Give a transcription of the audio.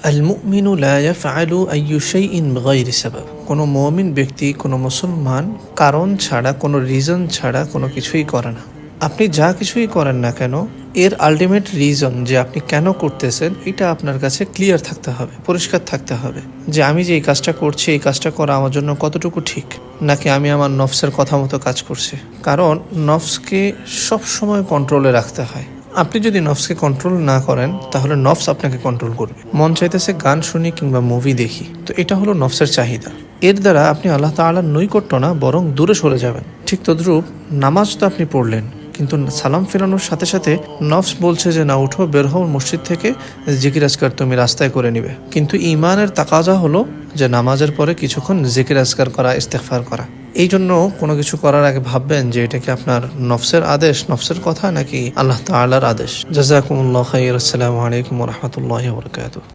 আল মুমিনু লা ইয়াফআলু আইয়ু শাইইন বিগাইরি সাবাব। কোনো মুমিন ব্যক্তি, কোনো মুসলমান কারণ ছাড়া, কোনো রিজন ছাড়া কোনো কিছুই করে না। আপনি যা কিছুই করেন না কেন, এর আলটিমেট রিজন যে আপনি কেন করতেছেন, এটা আপনার কাছে ক্লিয়ার থাকতে হবে, পরিষ্কার থাকতে হবে যে আমি যে এই কাজটা করছি, এই কাজটা করা আমার জন্য কতটুকু ঠিক, নাকি আমি আমার নফসের কথা মতো কাজ করছি। কারণ নফসকে সবসময় কন্ট্রোলে রাখতে হয়। আপনি যদি নফসকে কন্ট্রোল না করেন, তাহলে নফস আপনাকে কন্ট্রোল করবে। মন চাইতেছে গান শুনি কিংবা মুভি দেখি, তো এটা হলো নফসের চাহিদা। এর দ্বারা আপনি আল্লাহ তাআলার নৈকট্য না, বরং দূরে সরে যাবেন। ঠিক তদ্রূপ নামাজ তো আপনি পড়লেন, কিন্তু সালাম ফেরানোর সাথে সাথে নফস বলছে যে না, উঠো, বের হও মসজিদ থেকে, জিকির আজকার তুমি রাস্তায় করে নিবে। কিন্তু ঈমানের তাকাজা হলো যে নামাজের পরে কিছুক্ষণ জিকির আজকার করা, ইস্তেগফার করা। এই জন্য কোনো কিছু করার আগে ভাববেন যে এটা কি আপনার নফসের আদেশ, নফসের কথা, নাকি আল্লাহ তাআলার আদেশ। জাযাকুমুল্লাহু খাইর। আসসালামু আলাইকুম ওয়া রাহমাতুল্লাহি ওয়া বারাকাতুহু।